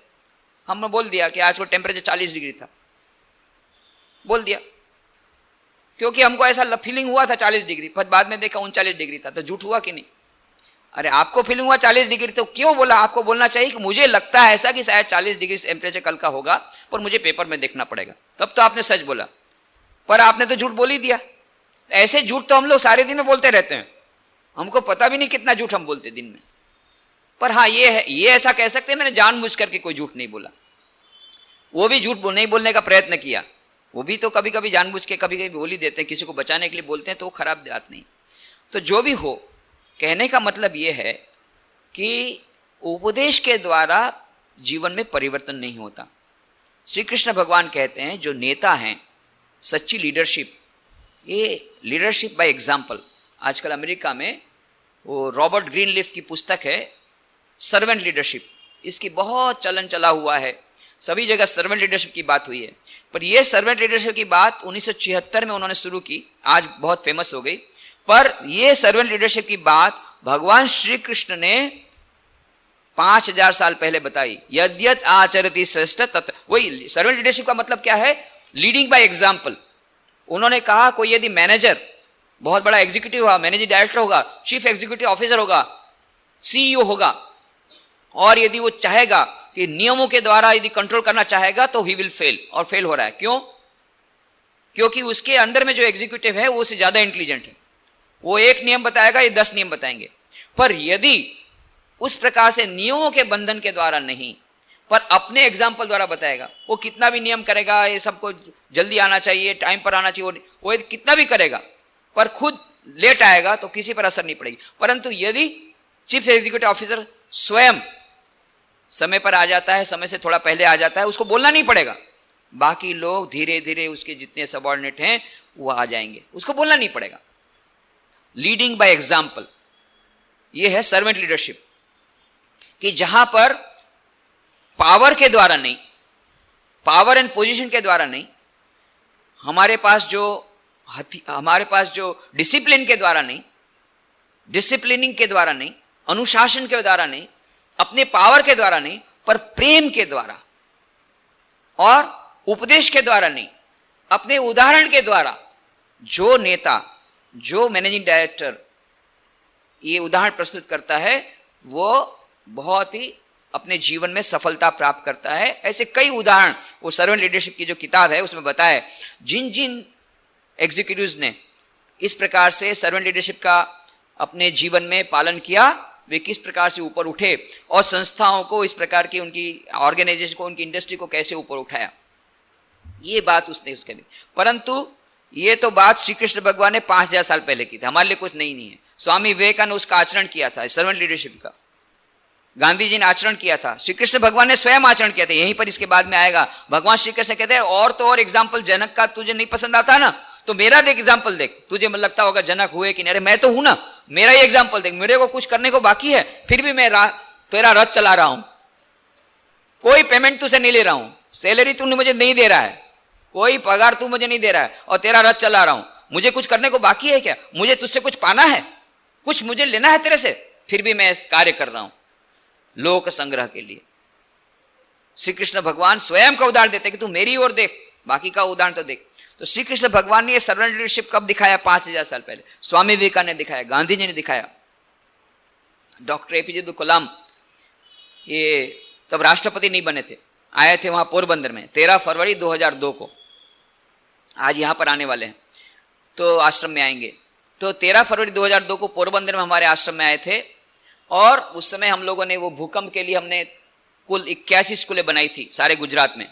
हमने बोल दिया कि आज को टेम्परेचर 40 डिग्री था, बोल दिया, क्योंकि हमको ऐसा फीलिंग हुआ था 40 डिग्री, पर बाद में देखा 39 डिग्री था, तो झूठ हुआ कि नहीं? अरे आपको फीलिंग हुआ 40 डिग्री तो क्यों बोला? आपको बोलना चाहिए कि मुझे लगता है ऐसा कि शायद 40 डिग्री टेम्परेचर कल का होगा, पर मुझे पेपर में देखना पड़ेगा, तब तो आपने सच बोला, पर आपने तो झूठ बोल ही दिया। ऐसे झूठ तो हम लोग सारे दिन में बोलते रहते हैं, हमको पता भी नहीं कितना झूठ हम बोलते दिन में। पर हाँ ये है, ये ऐसा कह सकते हैं मैंने जानबूझ करके कोई झूठ नहीं बोला, वो भी झूठ नहीं बोलने का प्रयत्न किया, वो भी तो कभी कभी जानबूझ के कभी कभी बोल ही देते हैं, किसी को बचाने के लिए बोलते हैं, तो वो खराब बात नहीं। तो जो भी हो, कहने का मतलब ये है कि उपदेश के द्वारा जीवन में परिवर्तन नहीं होता। श्री कृष्ण भगवान कहते हैं जो नेता हैं, सच्ची लीडरशिप, ये लीडरशिप बाय एग्जाम्पल। आजकल अमेरिका में वो रॉबर्ट ग्रीनलीफ की पुस्तक है सर्वेंट लीडरशिप, इसकी बहुत चलन चला हुआ है, सभी जगह सर्वेंट लीडरशिप की बात हुई है। पर यह सर्वेंट लीडरशिप की बात 1976 में उन्होंने शुरू की, आज बहुत फेमस हो गई। पर यह सर्वेंट लीडरशिप की बात भगवान श्री कृष्ण ने 5000 साल पहले बताई। यद्यत आचरति श्रेष्ठ तत्, वही सर्वेंट लीडरशिप का मतलब क्या है, लीडिंग बाय एग्जाम्पल। उन्होंने कहा कोई यदि मैनेजर, बहुत बड़ा एग्जीक्यूटिव होगा, मैनेजिंग डायरेक्टर होगा, चीफ एग्जीक्यूटिव ऑफिसर होगा, सीईओ होगा, और यदि वो चाहेगा कि नियमों के द्वारा यदि कंट्रोल करना चाहेगा तो ही विल फेल, और फेल हो रहा है। क्यों? क्योंकि उसके अंदर में जो एग्जीक्यूटिव है वो उससे ज्यादा इंटेलिजेंट है, वो एक नियम बताएगा, ये 10 नियम बताएंगे। पर यदि उस प्रकार से नियमों के बंधन के द्वारा नहीं, पर अपने एग्जाम्पल द्वारा बताएगा, वो कितना भी नियम करेगा, ये सबको जल्दी आना चाहिए, टाइम पर आना चाहिए, वो कितना भी करेगा, पर खुद लेट आएगा तो किसी पर असर नहीं पड़ेगी। परंतु यदि चीफ एग्जीक्यूटिव ऑफिसर स्वयं समय पर आ जाता है, समय से थोड़ा पहले आ जाता है, उसको बोलना नहीं पड़ेगा, बाकी लोग धीरे धीरे उसके जितने सबऑर्डिनेट हैं वो आ जाएंगे, उसको बोलना नहीं पड़ेगा। लीडिंग बाय एग्जाम्पल, ये है सर्वेंट लीडरशिप, कि जहां पर पावर के द्वारा नहीं, पावर एंड पोजीशन के द्वारा नहीं, हमारे पास जो डिसिप्लिन के द्वारा नहीं, डिसिप्लिनिंग के द्वारा नहीं, अनुशासन के द्वारा नहीं, अपने पावर के द्वारा नहीं, पर प्रेम के द्वारा और उपदेश के द्वारा नहीं, अपने उदाहरण के द्वारा जो नेता, जो मैनेजिंग डायरेक्टर ये उदाहरण प्रस्तुत करता है, वो बहुत ही अपने जीवन में सफलता प्राप्त करता है। ऐसे कई उदाहरण वो सर्वेंट लीडरशिप की जो किताब है उसमें बताया, जिन जिन एग्जीक्यूटिव्स ने इस प्रकार से सर्वेंट लीडरशिप का अपने जीवन में पालन किया, वे किस प्रकार से ऊपर उठे और संस्थाओं को, इस प्रकार की उनकी ऑर्गेनाइजेशन को, उनकी इंडस्ट्री को कैसे ऊपर उठाया, ये बात उसने उसके लिए। परंतु ये तो बात श्री कृष्ण भगवान ने 5000 साल पहले की थी, हमारे लिए कुछ नहीं है। स्वामी विवेकानंद उसका आचरण किया था, सर्वेंट लीडरशिप का। गांधी जी ने आचरण किया था, श्री कृष्ण भगवान ने स्वयं आचरण किया था। यहीं पर इसके बाद में आएगा, भगवान श्री कृष्ण कहते हैं और तो और एग्जाम्पल जनक का तुझे नहीं पसंद आता ना, तो मेरा देख एग्जाम्पल देख, तुझे लगता होगा जनक हुए कि नहीं, अरे मैं तो हूं ना, मेरा ही एग्जाम्पल देख, मेरे को कुछ करने को बाकी है, फिर भी मैं तेरा रथ चला रहा हूं, कोई पेमेंट तुझसे नहीं ले रहा हूं, सैलरी तूने मुझे नहीं दे रहा है, कोई पगार तू मुझे नहीं दे रहा है, और तेरा रथ चला रहा हूं, मुझे कुछ करने को बाकी है क्या, मुझे तुझसे कुछ पाना है, कुछ मुझे लेना है तेरे से, फिर भी मैं कार्य कर रहा हूं लोक संग्रह के लिए। श्री कृष्ण भगवान स्वयं का उदाहरण देते कि तू मेरी ओर देख, बाकी का उदाहरण तो देख। तो श्री कृष्ण भगवान ने ये सर्वेंट लीडरशिप कब दिखाया? 5000 साल पहले। स्वामी विवेकानंद ने दिखाया, गांधी जी ने दिखाया, डॉक्टर एपीजे अब्दुल कलाम ये तब राष्ट्रपति नहीं बने थे, आए थे वहां पोरबंदर में 13 फरवरी 2002 को, आज यहां पर आने वाले हैं, तो आश्रम में आएंगे। तो 13 फरवरी 2002 को पोरबंदर में हमारे आश्रम में आए थे, और उस समय हम लोगों ने वो भूकंप के लिए हमने कुल 81 स्कूलें बनाई थी सारे गुजरात में,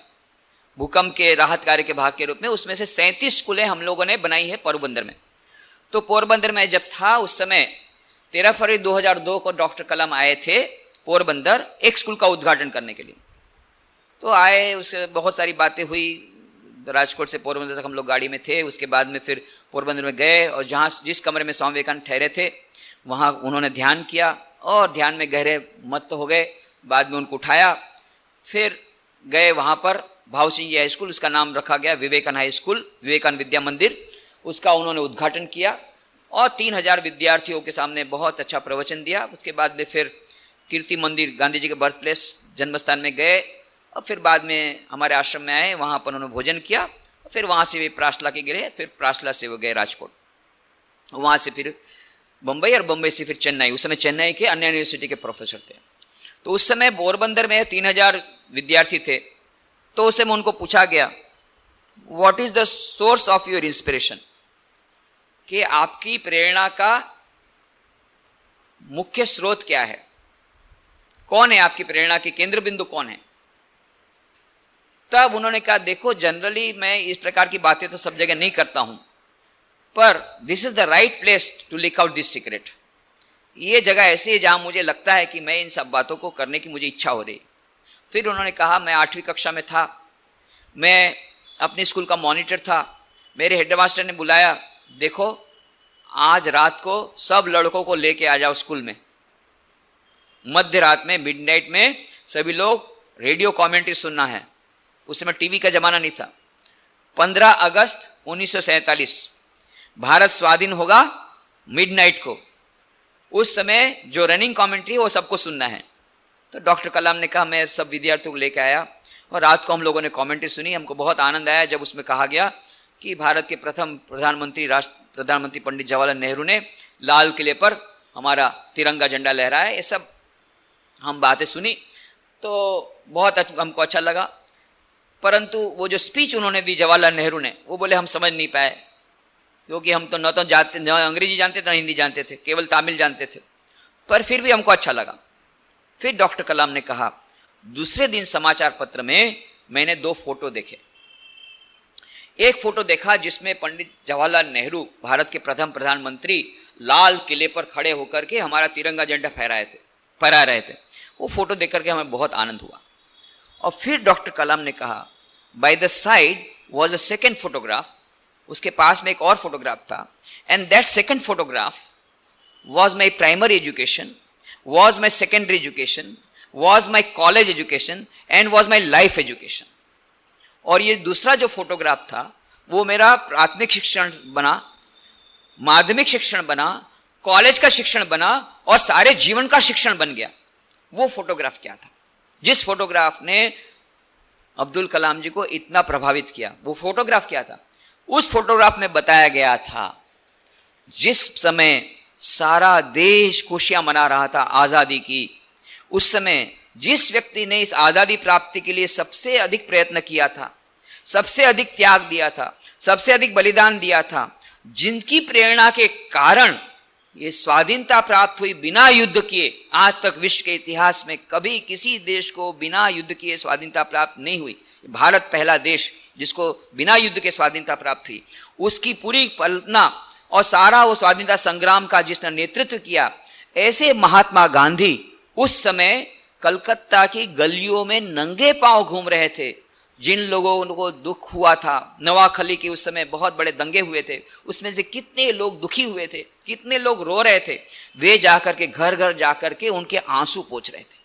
भूकंप के राहत कार्य के भाग के रूप में। उसमें से 37 स्कूलें हम लोगों ने बनाई है पोरबंदर में। तो पोरबंदर में जब था उस समय 13 फरवरी 2002 को डॉक्टर कलाम आए थे पोरबंदर एक स्कूल का उद्घाटन करने के लिए। तो आए, उससे बहुत सारी बातें हुई, राजकोट से पोरबंदर तक हम लोग गाड़ी में थे। उसके बाद में फिर पोरबंदर में गए, और जहाँ जिस कमरे में स्वामी विवेकानंद ठहरे थे वहाँ उन्होंने ध्यान किया, और ध्यान में गहरे मत्त हो गए। बाद में उनको उठाया, फिर गए वहाँ पर भाव सिंह जी हाई स्कूल, उसका नाम रखा गया विवेकानंद हाई स्कूल, विवेकानंद विद्या मंदिर, उसका उन्होंने उद्घाटन किया, और 3000 विद्यार्थियों के सामने बहुत अच्छा प्रवचन दिया। उसके बाद में फिर कीर्ति मंदिर, गांधी जी के बर्थ प्लेस, जन्मस्थान में गए, और फिर बाद में हमारे आश्रम में आए, वहाँ पर उन्होंने भोजन किया, फिर वहाँ से वे प्रासला के गिरे, फिर प्रासला से वो गए राजकोट, वहाँ से फिर बम्बई, और बम्बई से फिर चेन्नई। उस समय चेन्नई के अन्य यूनिवर्सिटी के प्रोफेसर थे। तो उस समय पोरबंदर में 3000 विद्यार्थी थे। तो उस समय उनको पूछा गया, what is the source of your inspiration, कि आपकी प्रेरणा का मुख्य स्रोत क्या है, कौन है आपकी प्रेरणा के केंद्र बिंदु कौन है? तब उन्होंने कहा, देखो जनरली मैं इस प्रकार की बातें तो सब जगह नहीं करता हूं, पर this is the right place to leak out this secret. ये जगह ऐसी है जहां मुझे लगता है कि मैं इन सब बातों को करने की मुझे इच्छा हो रही। फिर उन्होंने कहा, मैं 8वीं कक्षा में था, मैं अपने स्कूल का मॉनिटर था, मेरे हेडमास्टर ने बुलाया, देखो आज रात को सब लड़कों को लेके आ जाओ स्कूल में, मध्य रात में, मिडनाइट में सभी लोग रेडियो कमेंट्री सुनना है। उस समय टीवी का जमाना नहीं था। 15 अगस्त 1947 भारत स्वाधीन होगा मिडनाइट को, उस समय जो रनिंग कमेंट्री है वो सबको सुनना है। तो डॉक्टर कलाम ने कहा, मैं सब विद्यार्थियों को लेकर आया, और रात को हम लोगों ने कमेंट्री सुनी। हमको बहुत आनंद आया जब उसमें कहा गया कि भारत के प्रथम प्रधानमंत्री पंडित जवाहरलाल नेहरू ने लाल किले पर हमारा तिरंगा झंडा लहराया। ये सब हम बातें सुनी तो बहुत हमको अच्छा लगा। परंतु वो जो स्पीच उन्होंने दी जवाहरलाल नेहरू ने, वो बोले हम समझ नहीं पाए, क्योंकि हम तो न अंग्रेजी जानते थे न हिंदी जानते थे, केवल तमिल जानते थे, पर फिर भी हमको अच्छा लगा। फिर डॉक्टर कलाम ने कहा, दूसरे दिन समाचार पत्र में मैंने 2 फोटो देखे। एक फोटो देखा जिसमें पंडित जवाहरलाल नेहरू, भारत के प्रथम प्रधानमंत्री, लाल किले पर खड़े होकर के हमारा तिरंगा झंडा फहरा रहे थे। वो फोटो देख करके हमें बहुत आनंद हुआ। और फिर डॉक्टर कलाम ने कहा, by the side was a second photograph, उसके पास में एक और फोटोग्राफ था, and that second photograph was my primary education, was my secondary education, was my college education, and was my life education. और ये दूसरा जो फोटोग्राफ था वो मेरा प्राथमिक शिक्षण बना, माध्यमिक शिक्षण बना, कॉलेज का शिक्षण बना और सारे जीवन का शिक्षण बन गया। वो फोटोग्राफ क्या था जिस फोटोग्राफ ने अब्दुल कलाम जी को इतना प्रभावित किया? वो फोटोग्राफ क्या था? उस फोटोग्राफ में बताया गया था जिस समय सारा देश खुशियां मना रहा था आजादी की, उस समय जिस व्यक्ति ने इस आजादी प्राप्ति के लिए सबसे अधिक प्रयत्न किया था, सबसे अधिक त्याग दिया था, सबसे अधिक बलिदान दिया था, जिनकी प्रेरणा के कारण ये स्वाधीनता प्राप्त हुई बिना युद्ध किए, आज तक विश्व के इतिहास में कभी किसी देश को बिना युद्ध किए स्वाधीनता प्राप्त नहीं हुई। भारत पहला देश जिसको बिना युद्ध के स्वाधीनता प्राप्त हुई। उसकी पूरी कल्पना और सारा वो स्वाधीनता संग्राम का जिसने नेतृत्व किया, ऐसे महात्मा गांधी उस समय कलकत्ता की गलियों में नंगे पांव घूम रहे थे। जिन लोगों को दुख हुआ था, नवाखली के उस समय बहुत बड़े दंगे हुए थे, उसमें से कितने लोग दुखी हुए थे, कितने लोग रो रहे थे, वे जाकर के घर घर जाकर के उनके आंसू पोंछ रहे थे।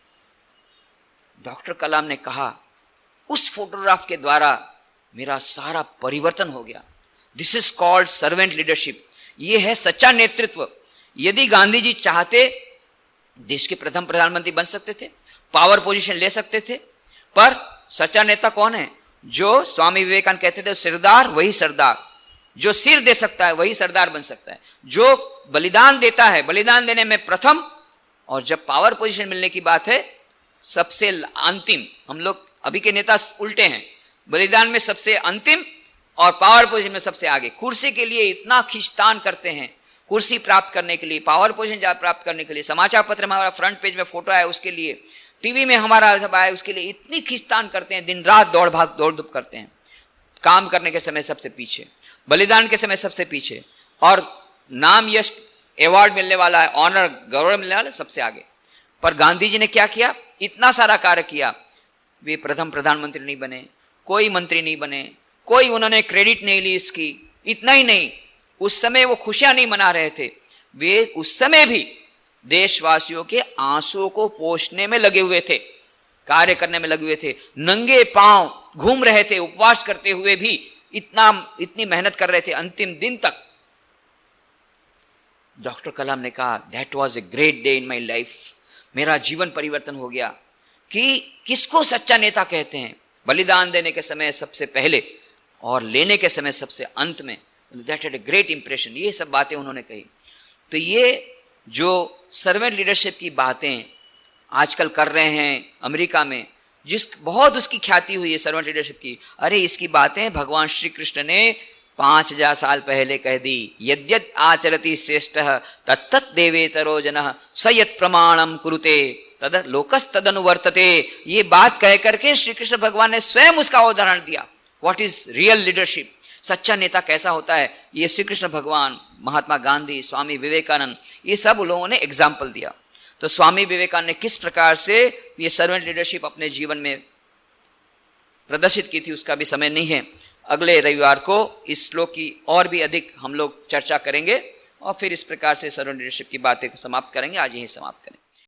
डॉक्टर कलाम ने कहा उस फोटोग्राफ के द्वारा मेरा सारा परिवर्तन हो गया। This is called servant leadership. ये है सच्चा नेतृत्व। यदि गांधी जी चाहते देश के प्रथम प्रधानमंत्री बन सकते थे, पावर पोजीशन ले सकते थे, पर सच्चा नेता कौन है? जो स्वामी विवेकानंद कहते थे सिरदार वही सरदार, जो सिर दे सकता है वही सरदार बन सकता है, जो बलिदान देता है, बलिदान देने में प्रथम, और जब पावर पोजीशन मिलने की बात है सबसे अंतिम। हम लोग अभी के नेता उल्टे हैं, बलिदान में सबसे अंतिम और पावर पोजीशन में सबसे आगे। कुर्सी के लिए इतना खींचतान करते हैं, कुर्सी प्राप्त करने के लिए, पावर पोजीशन प्राप्त करने के लिए, समाचार पत्र में हमारा फ्रंट पेज में फोटो है उसके लिए, टीवी में हमारा सब आया उसके लिए, इतनी खींचतान करते हैं, दिन रात दौड़ भाग दौड़ धूप करते हैं। काम करने के समय सबसे पीछे, बलिदान के समय सबसे पीछे, और नाम यश अवार्ड मिलने वाला है, ऑनर गौरव मिलने वाला सबसे आगे। पर गांधी जी ने क्या किया? इतना सारा कार्य किया, वे प्रथम प्रधानमंत्री नहीं बने, कोई मंत्री नहीं बने, कोई उन्होंने क्रेडिट नहीं ली इसकी। इतना ही नहीं, उस समय वो खुशियां नहीं मना रहे थे, वे उस समय भी देशवासियों के आंसुओं को पोंछने में लगे हुए थे, कार्य करने में लगे हुए थे, नंगे पांव घूम रहे थे, उपवास करते हुए भी इतनी मेहनत कर रहे थे अंतिम दिन तक। डॉक्टर कलाम ने कहा that was a great day in my life. मेरा जीवन परिवर्तन हो गया कि किसको सच्चा नेता कहते हैं। बलिदान देने के समय सबसे पहले और लेने के समय सबसे अंत में। That had a great impression. ये सब बातें उन्होंने कही। तो ये जो सर्वेंट लीडरशिप की बातें आजकल कर रहे हैं अमेरिका में, जिस बहुत उसकी ख्याति हुई है सर्वेंट लीडरशिप की, अरे इसकी बातें भगवान श्री कृष्ण ने 5000 साल पहले कह दी। यद्यत आचरति श्रेष्ठ तत्तत् देवेतरो जनः स यत् प्रमाणम कुरुते तद लोकस्तदनुवर्तते। ये बात कह करके श्री कृष्ण भगवान ने स्वयं उसका उदाहरण दिया। व्हाट इज रियल लीडरशिप, सच्चा नेता कैसा होता है, ये श्री कृष्ण भगवान, महात्मा गांधी, स्वामी विवेकानंद, ये सब लोगों ने एग्जाम्पल दिया। तो स्वामी विवेकानंद ने किस प्रकार से ये सर्वेंट लीडरशिप अपने जीवन में प्रदर्शित की थी उसका भी समय नहीं है। अगले रविवार को इस श्लोक की और भी अधिक हम लोग चर्चा करेंगे और फिर इस प्रकार से सर्वेंट लीडरशिप की बातें को समाप्त करेंगे। आज यही समाप्त करेंगे।